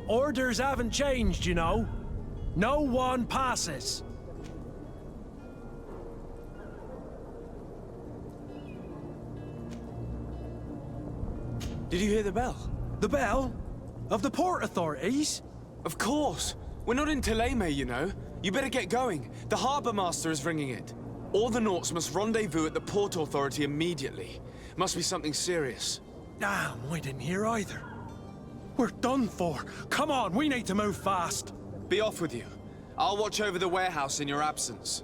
Orders haven't changed, you know. No one passes. Did you hear the bell? The bell? Of the port authorities? Of course. We're not in Teleme, you know. You better get going. The harbour master is ringing it. All the Nauts must rendezvous at the port authority immediately. Must be something serious. Damn, I didn't hear either. We're done for. Come on, we need to move fast. Be off with you. I'll watch over the warehouse in your absence.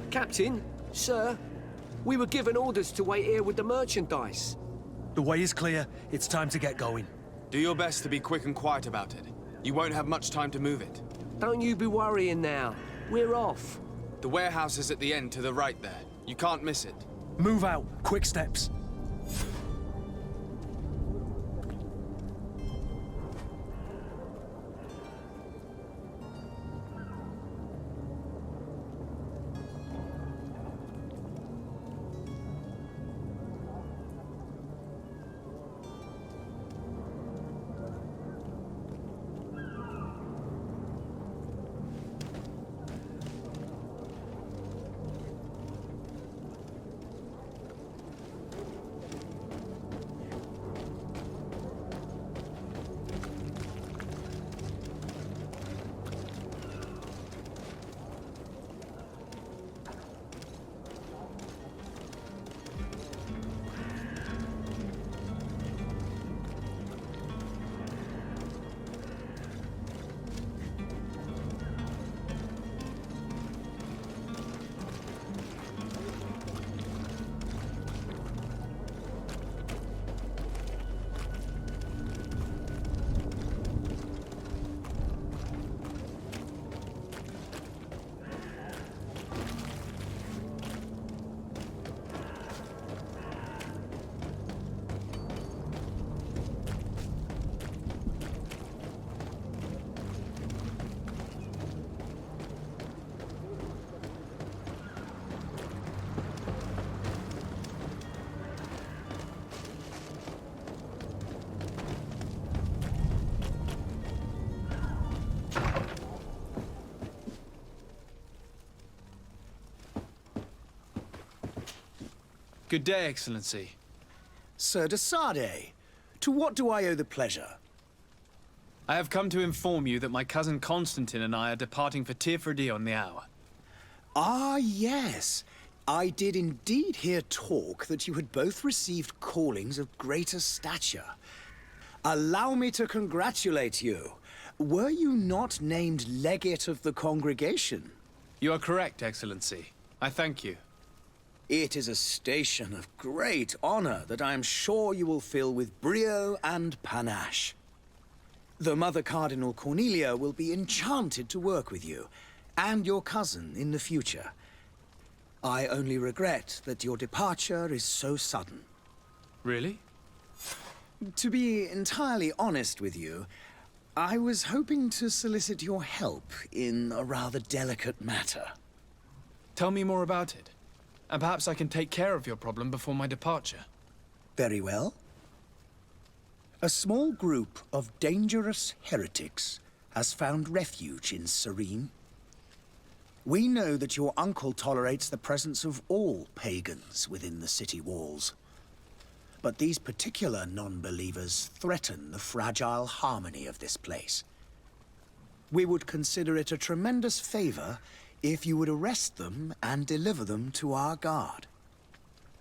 Captain, sir, we were given orders to wait here with the merchandise. The way is clear. It's time to get going. Do your best to be quick and quiet about it. You won't have much time to move it. Don't you be worrying now. We're off. The warehouse is at the end to the right there. You can't miss it. Move out. Quick steps. Good day, Excellency. Sir de Sade, to what do I owe the pleasure? I have come to inform you that my cousin Constantine and I are departing for Tirfredi on the hour. Ah, yes. I did indeed hear talk that you had both received callings of greater stature. Allow me to congratulate you. Were you not named legate of the congregation? You are correct, Excellency. I thank you. It is a station of great honor that I am sure you will fill with brio and panache. The Mother Cardinal Cornelia will be enchanted to work with you, and your cousin in the future. I only regret that your departure is so sudden. Really? To be entirely honest with you, I was hoping to solicit your help in a rather delicate matter. Tell me more about it. And perhaps I can take care of your problem before my departure. Very well. A small group of dangerous heretics has found refuge in Serene. We know that your uncle tolerates the presence of all pagans within the city walls. But these particular non-believers threaten the fragile harmony of this place. We would consider it a tremendous favor if you would arrest them and deliver them to our guard.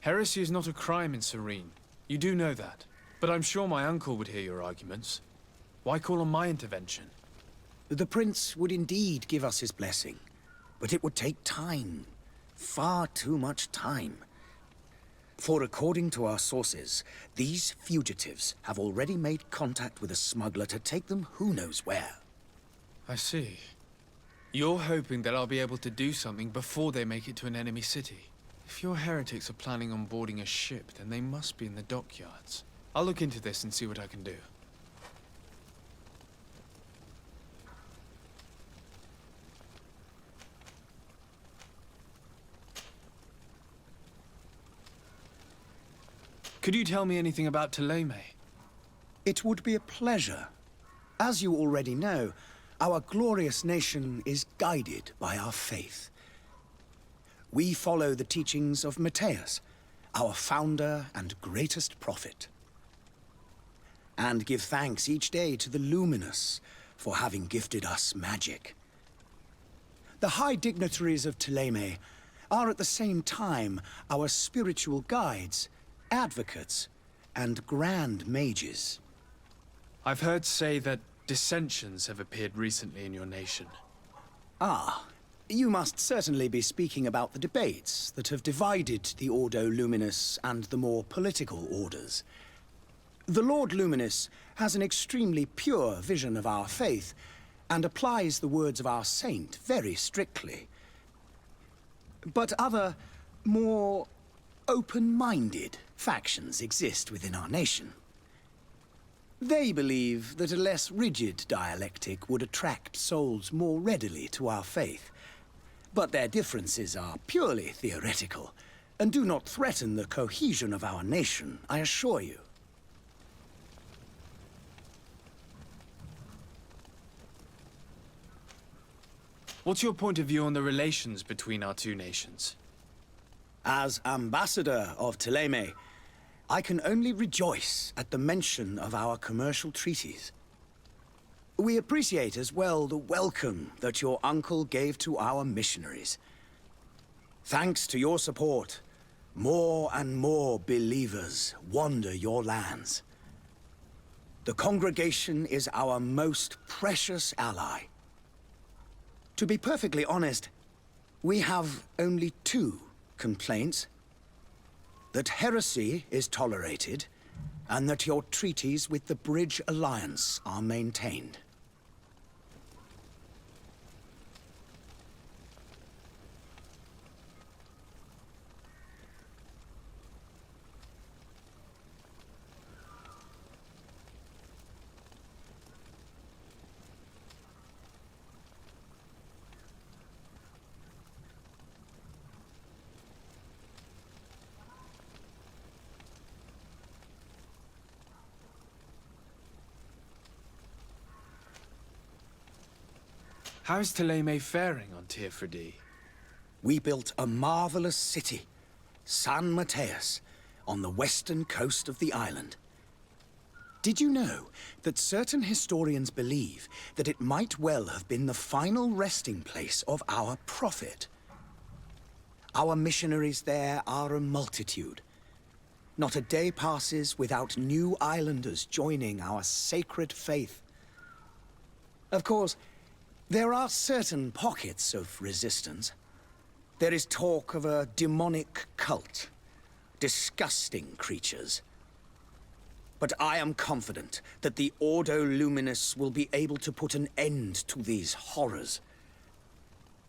Heresy is not a crime in Serene. You do know that. But I'm sure my uncle would hear your arguments. Why call on my intervention? The prince would indeed give us his blessing, but it would take time. Far too much time. For according to our sources, these fugitives have already made contact with a smuggler to take them who knows where. I see. You're hoping that I'll be able to do something before they make it to an enemy city. If your heretics are planning on boarding a ship, then they must be in the dockyards. I'll look into this and see what I can do. Could you tell me anything about Thélème? It would be a pleasure. As you already know, our glorious nation is guided by our faith. We follow the teachings of Matthias, our founder and greatest prophet, and give thanks each day to the Luminous for having gifted us magic. The high dignitaries of Thélème are at the same time our spiritual guides, advocates, and grand mages. I've heard say that dissensions have appeared recently in your nation. Ah, you must certainly be speaking about the debates that have divided the Ordo Luminous and the more political orders. The Lord Luminous has an extremely pure vision of our faith and applies the words of our saint very strictly. But other, more open-minded factions exist within our nation. They believe that a less rigid dialectic would attract souls more readily to our faith. But their differences are purely theoretical and do not threaten the cohesion of our nation, I assure you. What's your point of view on the relations between our two nations? As ambassador of Thélème, I can only rejoice at the mention of our commercial treaties. We appreciate as well the welcome that your uncle gave to our missionaries. Thanks to your support, more and more believers wander your lands. The congregation is our most precious ally. To be perfectly honest, we have only two complaints: that heresy is tolerated, and that your treaties with the Bridge Alliance are maintained. How is Thélème faring on Tier We built a marvelous city, San Mateus, on the western coast of the island. Did you know that certain historians believe that it might well have been the final resting place of our prophet? Our missionaries there are a multitude. Not a day passes without new islanders joining our sacred faith. Of course, there are certain pockets of resistance. There is talk of a demonic cult. Disgusting creatures. But I am confident that the Ordo Luminous will be able to put an end to these horrors.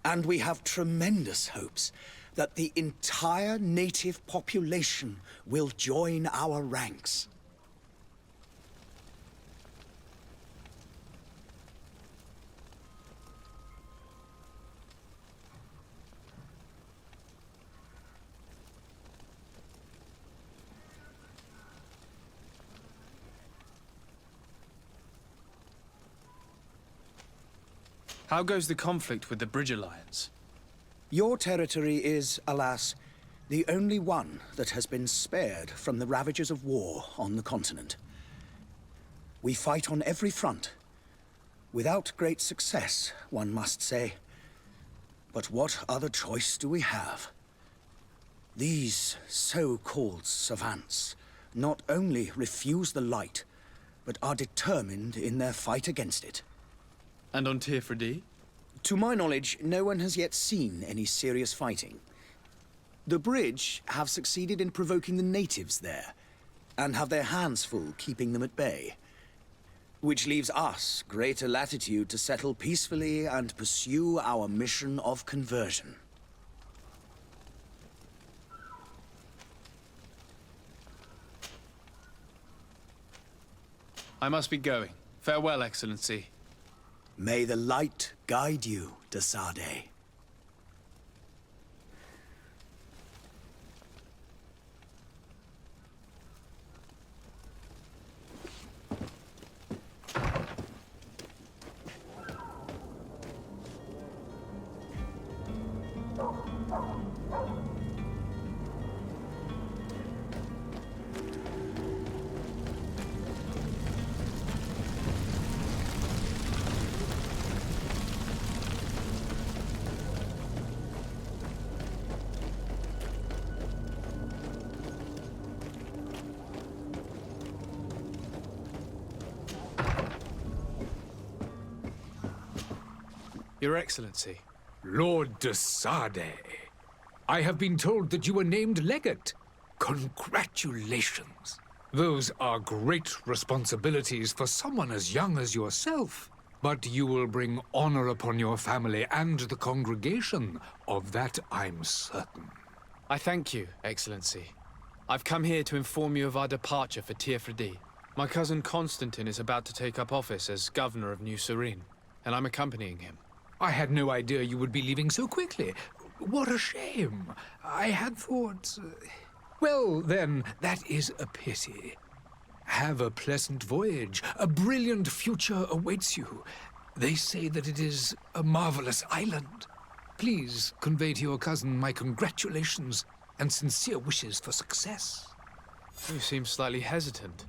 And we have tremendous hopes that the entire native population will join our ranks. How goes the conflict with the Bridge Alliance? Your territory is, alas, the only one that has been spared from the ravages of war on the continent. We fight on every front. Without great success, one must say. But what other choice do we have? These so-called savants not only refuse the light, but are determined in their fight against it. And on Tirfredi? To my knowledge, no one has yet seen any serious fighting. The Bridge have succeeded in provoking the natives there, and have their hands full keeping them at bay. Which leaves us greater latitude to settle peacefully and pursue our mission of conversion. I must be going. Farewell, Excellency. May the light guide you, Desade. Your Excellency. Lord Desade, I have been told that you were named legate. Congratulations. Those are great responsibilities for someone as young as yourself. But you will bring honor upon your family and the congregation. Of that I'm certain. I thank you, Excellency. I've come here to inform you of our departure for Tirfredi. My cousin Constantine is about to take up office as governor of New Serene, and I'm accompanying him. I had no idea you would be leaving so quickly. What a shame. I had thought... Well, then, that is a pity. Have a pleasant voyage. A brilliant future awaits you. They say that it is a marvelous island. Please convey to your cousin my congratulations and sincere wishes for success. You seem slightly hesitant.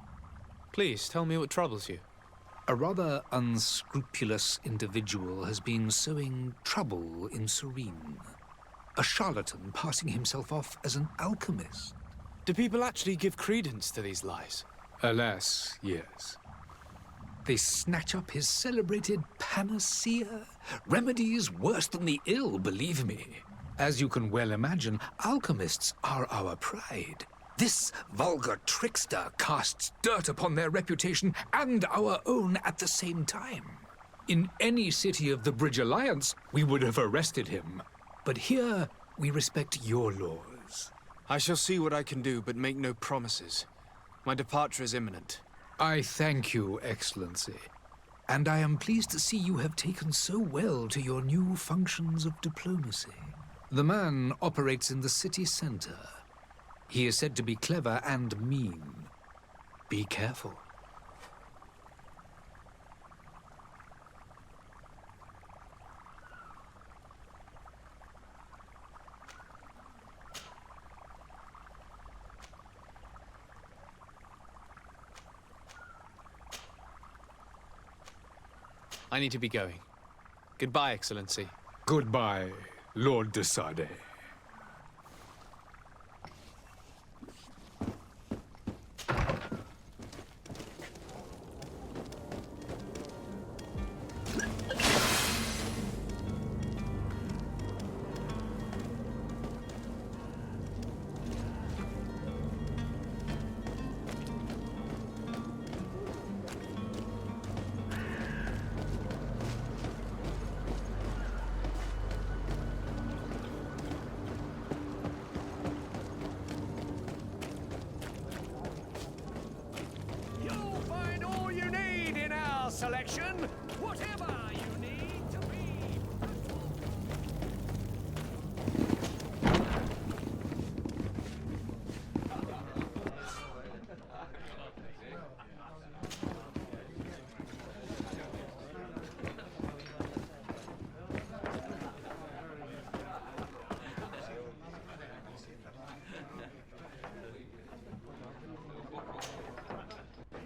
Please, tell me what troubles you. A rather unscrupulous individual has been sowing trouble in Serene. A charlatan passing himself off as an alchemist. Do people actually give credence to these lies? Alas, yes. They snatch up his celebrated panacea. Remedies worse than the ill, believe me. As you can well imagine, alchemists are our pride. This vulgar trickster casts dirt upon their reputation and our own at the same time. In any city of the Bridge Alliance, we would have arrested him. But here, we respect your laws. I shall see what I can do, but make no promises. My departure is imminent. I thank you, Excellency. And I am pleased to see you have taken so well to your new functions of diplomacy. The man operates in the city center. He is said to be clever and mean. Be careful. I need to be going. Goodbye, Excellency. Goodbye, Lord Desade.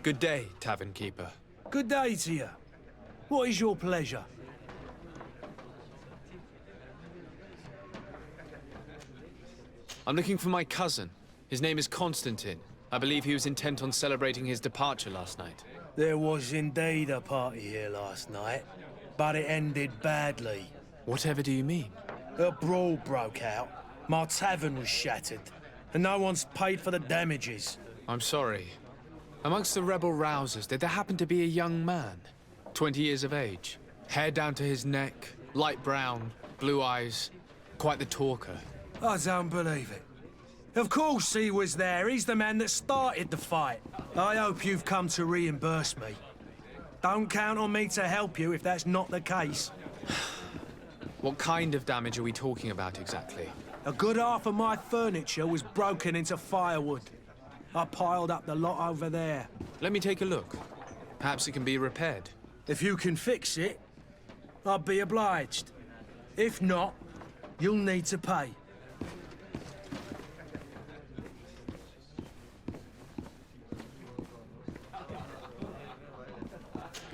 Good day, tavern keeper. Good day to you. What is your pleasure? I'm looking for my cousin. His name is Constantine. I believe he was intent on celebrating his departure last night. There was indeed a party here last night, but it ended badly. Whatever do you mean? A brawl broke out. My tavern was shattered, and no one's paid for the damages. I'm sorry. Amongst the rebel rousers, did there happen to be a young man? 20 years of age. Hair down to his neck, light brown, blue eyes. Quite the talker. I don't believe it. Of course he was there. He's the man that started the fight. I hope you've come to reimburse me. Don't count on me to help you if that's not the case. What kind of damage are we talking about exactly? A good half of my furniture was broken into firewood. I piled up the lot over there. Let me take a look. Perhaps it can be repaired. If you can fix it, I'd be obliged. If not, you'll need to pay.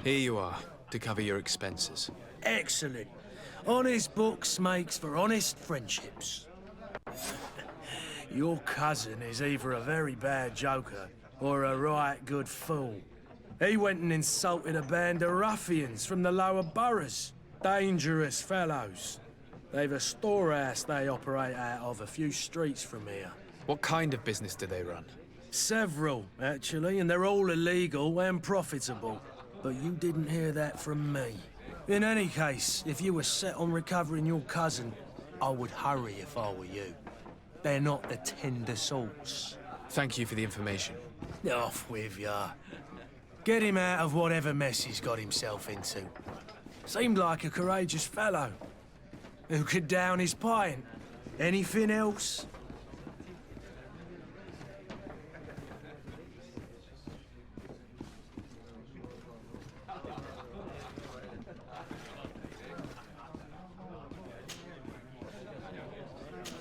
Here you are, to cover your expenses. Excellent. Honest books makes for honest friendships. Your cousin is either a very bad joker or a right good fool. He went and insulted a band of ruffians from the lower boroughs. Dangerous fellows. They've a storehouse they operate out of a few streets from here. What kind of business do they run? Several, actually, and they're all illegal and profitable. But you didn't hear that from me. In any case, if you were set on recovering your cousin, I would hurry if I were you. They're not the tender sorts. Thank you for the information. Off with ya. Get him out of whatever mess he's got himself into. Seemed like a courageous fellow. Who could down his pint. Anything else?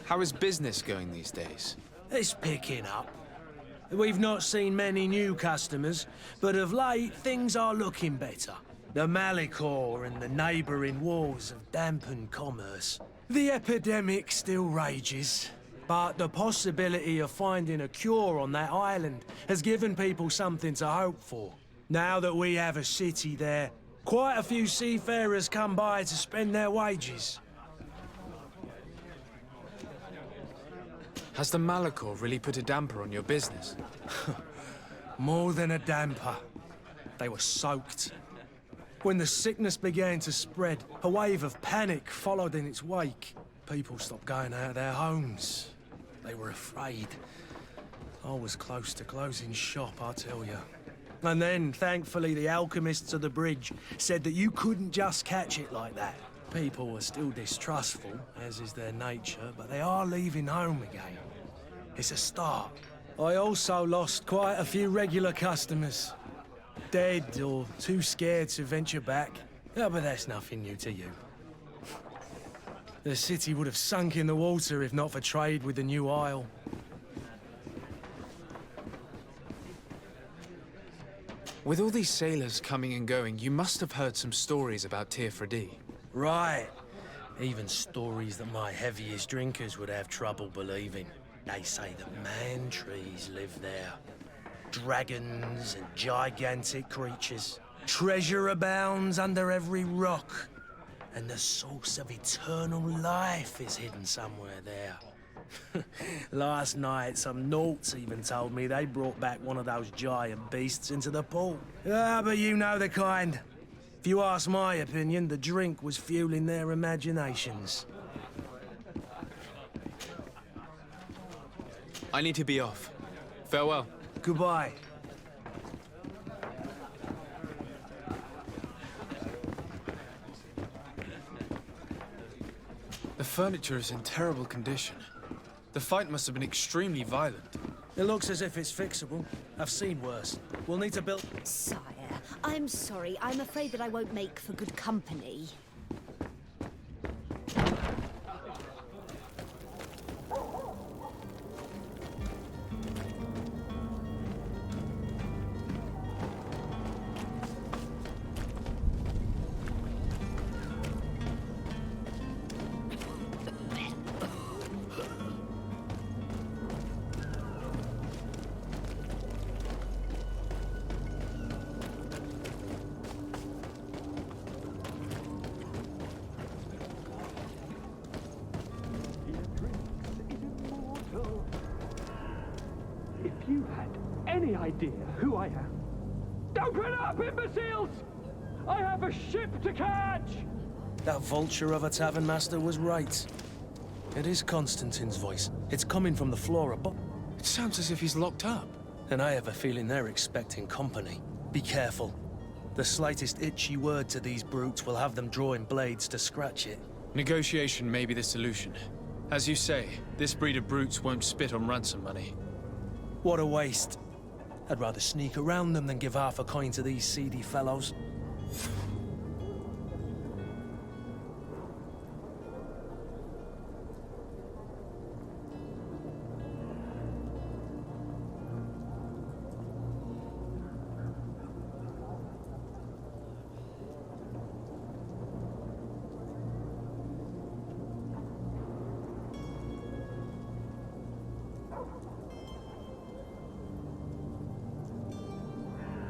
How is business going these days? It's picking up. We've not seen many new customers, but of late things are looking better. The Malicor and the neighbouring wars have dampened commerce. The epidemic still rages, but the possibility of finding a cure on that island has given people something to hope for. Now that we have a city there, quite a few seafarers come by to spend their wages. Has the Malicor really put a damper on your business? More than a damper. They were soaked. When the sickness began to spread, a wave of panic followed in its wake. People stopped going out of their homes. They were afraid. I was close to closing shop, I tell you. And then, thankfully, the alchemists of the bridge said that you couldn't just catch it like that. People were still distrustful, as is their nature, but they are leaving home again. It's a start. I also lost quite a few regular customers. Dead or too scared to venture back. Yeah, but that's nothing new to you. The city would have sunk in the water if not for trade with the new isle. With all these sailors coming and going, you must have heard some stories about Tirfredi. Right. Even stories that my heaviest drinkers would have trouble believing. They say that man-trees live there. Dragons and gigantic creatures. Treasure abounds under every rock. And the source of eternal life is hidden somewhere there. Last night, some Nauts even told me they brought back one of those giant beasts into the pool. Ah, but you know the kind. If you ask my opinion, the drink was fueling their imaginations. I need to be off. Farewell. Goodbye. The furniture is in terrible condition. The fight must have been extremely violent. It looks as if it's fixable. I've seen worse. We'll need to build... Sire, I'm sorry. I'm afraid that I won't make for good company. you had any idea who I am. Open up, imbeciles! I have a ship to catch! That vulture of a tavern master was right. It is Constantine's voice. It's coming from the floor above. It sounds as if he's locked up. And I have a feeling they're expecting company. Be careful. The slightest itchy word to these brutes will have them drawing blades to scratch it. Negotiation may be the solution. As you say, this breed of brutes won't spit on ransom money. What a waste. I'd rather sneak around them than give half a coin to these seedy fellows.